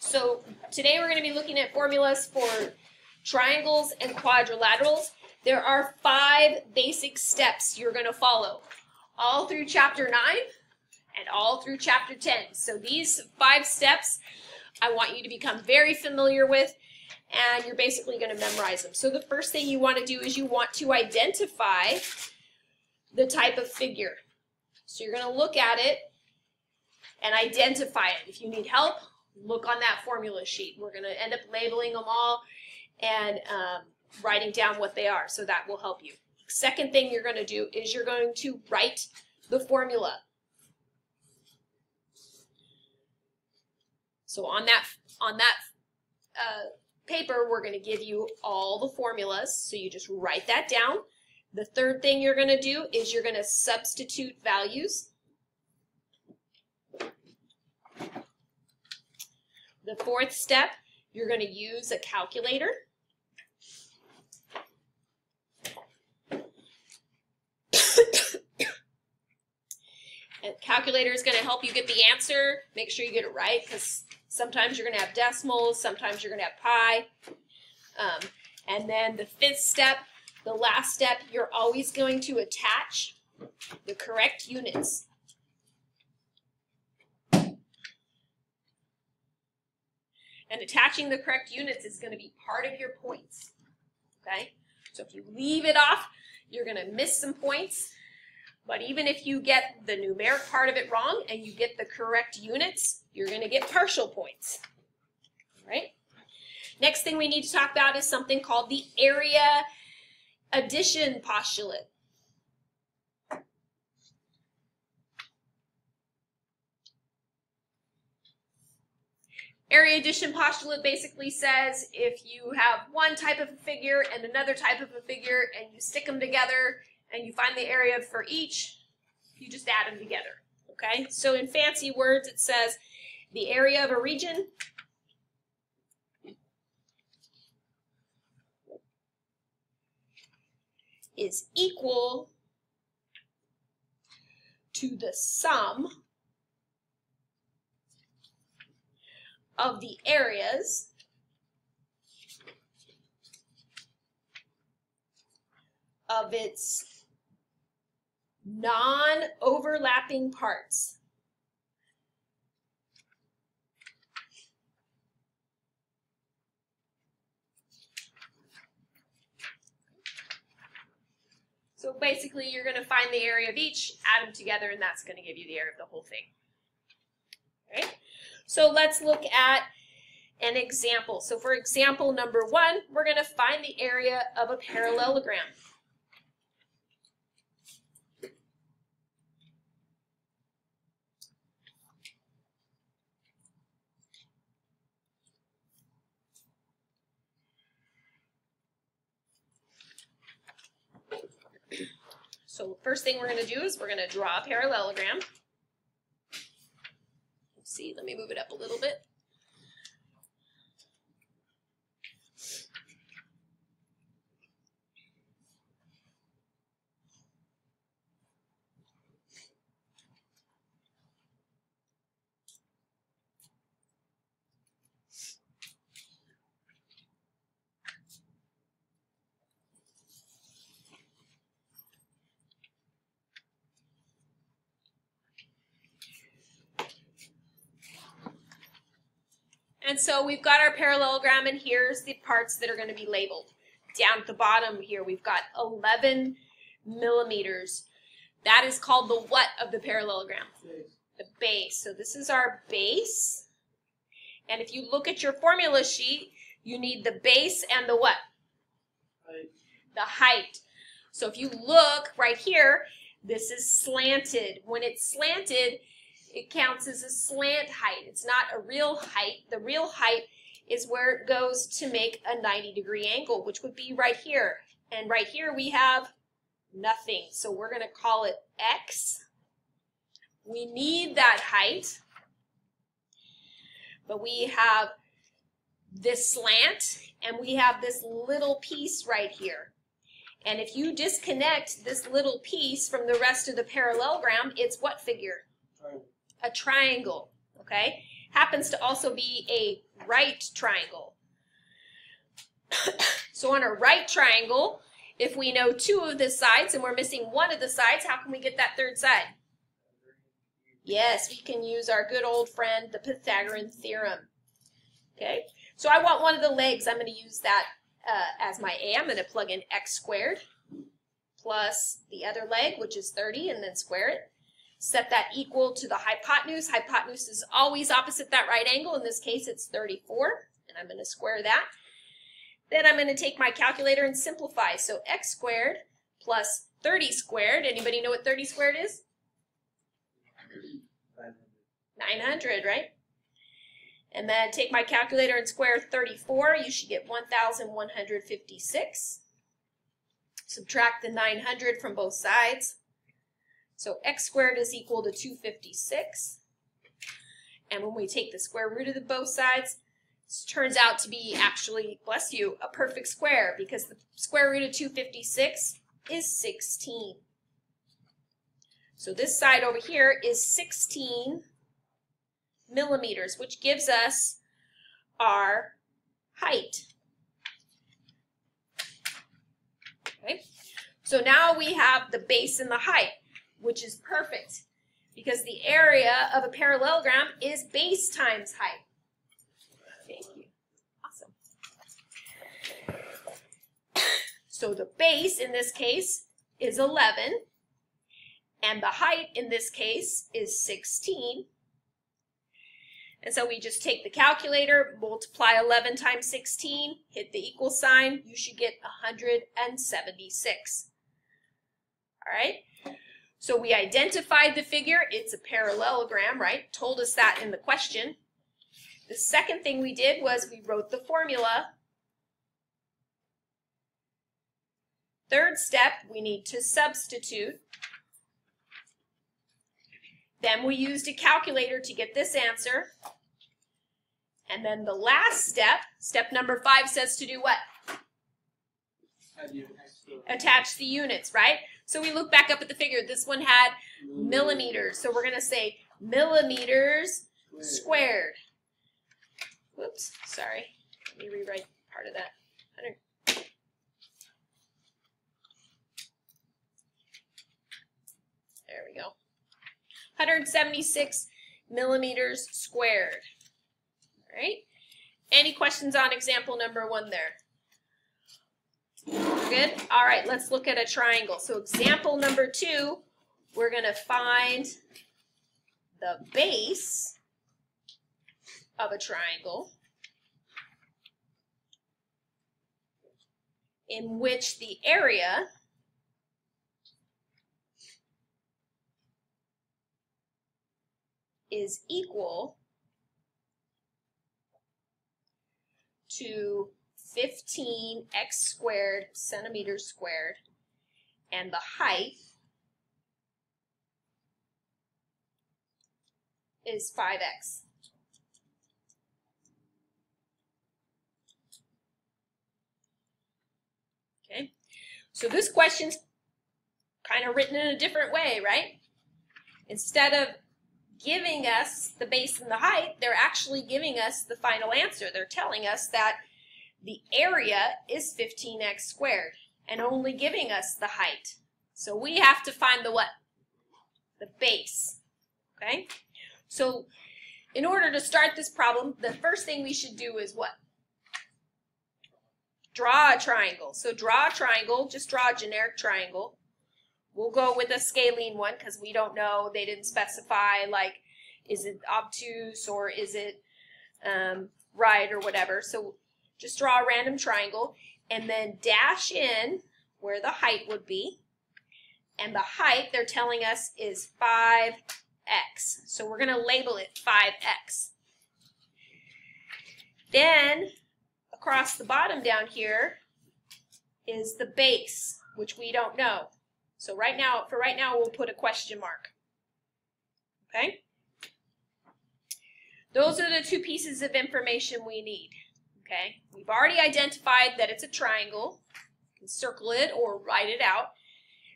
So today we're going to be looking at formulas for triangles and quadrilaterals. There are 5 basic steps you're going to follow all through chapter 9 and all through chapter 10. So these 5 steps I want you to become very familiar with, and you're basically going to memorize them. So the first thing you want to do is you want to identify the type of figure. So you're going to look at it and identify it. If you need help, look on that formula sheet. We're going to end up labeling them all and writing down what they are, so that will help you. Second thing you're going to do is you're going to write the formula. So on that paper, we're going to give you all the formulas, so you just write that down. The third thing you're going to do is you're going to substitute values. The fourth step, you're going to use a calculator. And calculator is going to help you get the answer. Make sure you get it right, because sometimes you're going to have decimals, sometimes you're going to have pi. And then the fifth step, the last step, you're always going to attach the correct units. And attaching the correct units is going to be part of your points, okay? So if you leave it off, you're going to miss some points. But even if you get the numeric part of it wrong and you get the correct units, you're going to get partial points, all right? Next thing we need to talk about is something called the area addition postulate. Area addition postulate basically says if you have one type of a figure and another type of a figure and you stick them together and you find the area for each, you just add them together, okay? So in fancy words, it says the area of a region is equal to the sum of the areas of its non-overlapping parts. So basically, you're going to find the area of each, add them together, and that's going to give you the area of the whole thing. All right? So let's look at an example. So for example number 1, we're going to find the area of a parallelogram. So first thing we're going to do is we're going to draw a parallelogram. Let's see, let me move it up a little bit. And so we've got our parallelogram, and here's the parts that are going to be labeled. Down at the bottom here, we've got 11 millimeters. That is called the what of the parallelogram? The base. So this is our base. And if you look at your formula sheet, you need the base and the what? Height. The height. So if you look right here, this is slanted. When it's slanted, it counts as a slant height. It's not a real height. The real height is where it goes to make a 90-degree angle, which would be right here. And right here we have nothing. So we're going to call it X. We need that height. But we have this slant, and we have this little piece right here. And if you disconnect this little piece from the rest of the parallelogram, it's what figure? Triangle. A triangle, okay? Happens to also be a right triangle. So on a right triangle, if we know 2 of the sides and we're missing 1 of the sides, how can we get that third side? Yes, we can use our good old friend, the Pythagorean theorem. Okay, so I want one of the legs. I'm going to use that as my A. I'm going to plug in x squared plus the other leg, which is 30, and then square it. Set that equal to the hypotenuse. Hypotenuse is always opposite that right angle. In this case, it's 34, and I'm going to square that. Then I'm going to take my calculator and simplify. So x squared plus 30 squared. Anybody know what 30 squared is? 900, right? And then take my calculator and square 34. You should get 1,156. Subtract the 900 from both sides. So x squared is equal to 256. And when we take the square root of both sides, it turns out to be actually, bless you, a perfect square, because the square root of 256 is 16. So this side over here is 16 millimeters, which gives us our height. Okay, so now we have the base and the height, which is perfect because the area of a parallelogram is base times height. Thank you. Awesome. So the base in this case is 11, and the height in this case is 16. And so we just take the calculator, multiply 11 times 16, hit the equal sign, you should get 176. All right? So we identified the figure, it's a parallelogram, right? Told us that in the question. The second thing we did was we wrote the formula. Third step, we need to substitute. Then we used a calculator to get this answer. And then the last step, step number 5, says to do what? Attach the units, right? So we look back up at the figure. This one had millimeters. So we're going to say millimeters squared. Whoops, sorry. Let me rewrite part of that. There we go. 176 millimeters squared. All right. Any questions on example number 1 there? Good. All right, let's look at a triangle. So example number 2, we're going to find the base of a triangle in which the area is equal to 15x squared centimeters squared, and the height is 5x. Okay, so this question's kind of written in a different way, right? Instead of giving us the base and the height, they're actually giving us the final answer. They're telling us that the area is 15x squared and only giving us the height. So we have to find the what? The base. Okay? So in order to start this problem, the first thing we should do is what? Draw a triangle. So draw a triangle, just draw a generic triangle. We'll go with a scalene one because we don't know, they didn't specify, like, is it obtuse or is it right or whatever. So just draw a random triangle and then dash in where the height would be. And the height, they're telling us, is 5x. So we're going to label it 5x. Then across the bottom down here is the base, which we don't know. So for right now, we'll put a question mark. Okay? Those are the 2 pieces of information we need. Okay? We've already identified that it's a triangle. You can circle it or write it out.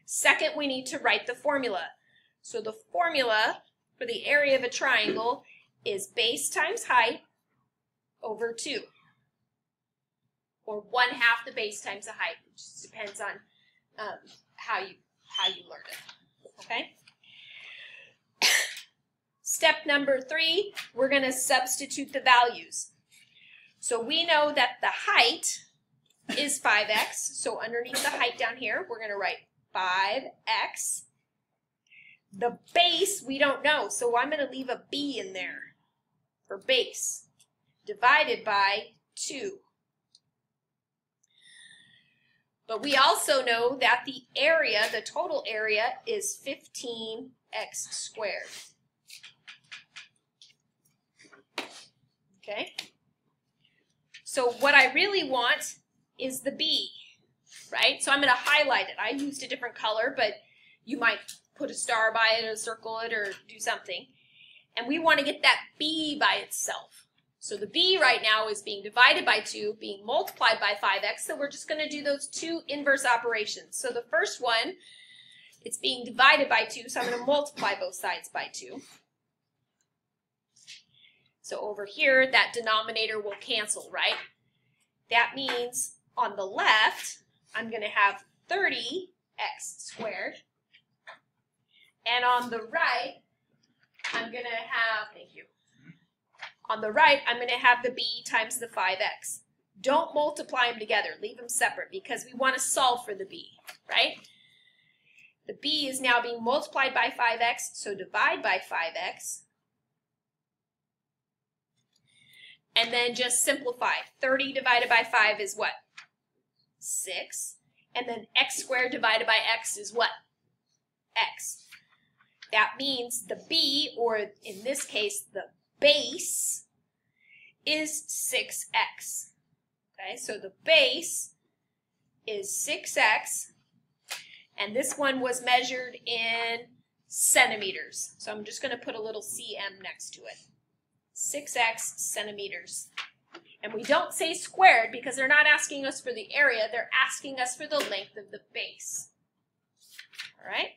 Second, we need to write the formula. So the formula for the area of a triangle is base times height over 2. Or 1/2 the base times the height. It just depends on how you learn it. Okay? Step number 3, we're going to substitute the values. So we know that the height is 5x. So underneath the height down here, we're going to write 5x. The base, we don't know, so I'm going to leave a b in there for base, divided by 2. But we also know that the area, the total area, is 15x squared. Okay? So what I really want is the b, right? So I'm going to highlight it. I used a different color, but you might put a star by it or circle it or do something. And we want to get that b by itself. So the b right now is being divided by 2, being multiplied by 5x, so we're just going to do those 2 inverse operations. So the first one, it's being divided by 2, so I'm going to multiply both sides by 2. So over here, that denominator will cancel, right? That means on the left, I'm going to have 30x squared. And on the right, I'm going to have, thank you. On the right, I'm going to have the b times the 5x. Don't multiply them together. Leave them separate because we want to solve for the b, right? The b is now being multiplied by 5x, so divide by 5x. And then just simplify. 30 divided by 5 is what? 6. And then x squared divided by x is what? X. That means the b, or in this case, the base, is 6x. Okay, so the base is 6x, and this one was measured in centimeters. So I'm just going to put a little cm next to it. 6x centimeters. And we don't say squared because they're not asking us for the area, they're asking us for the length of the base. All right?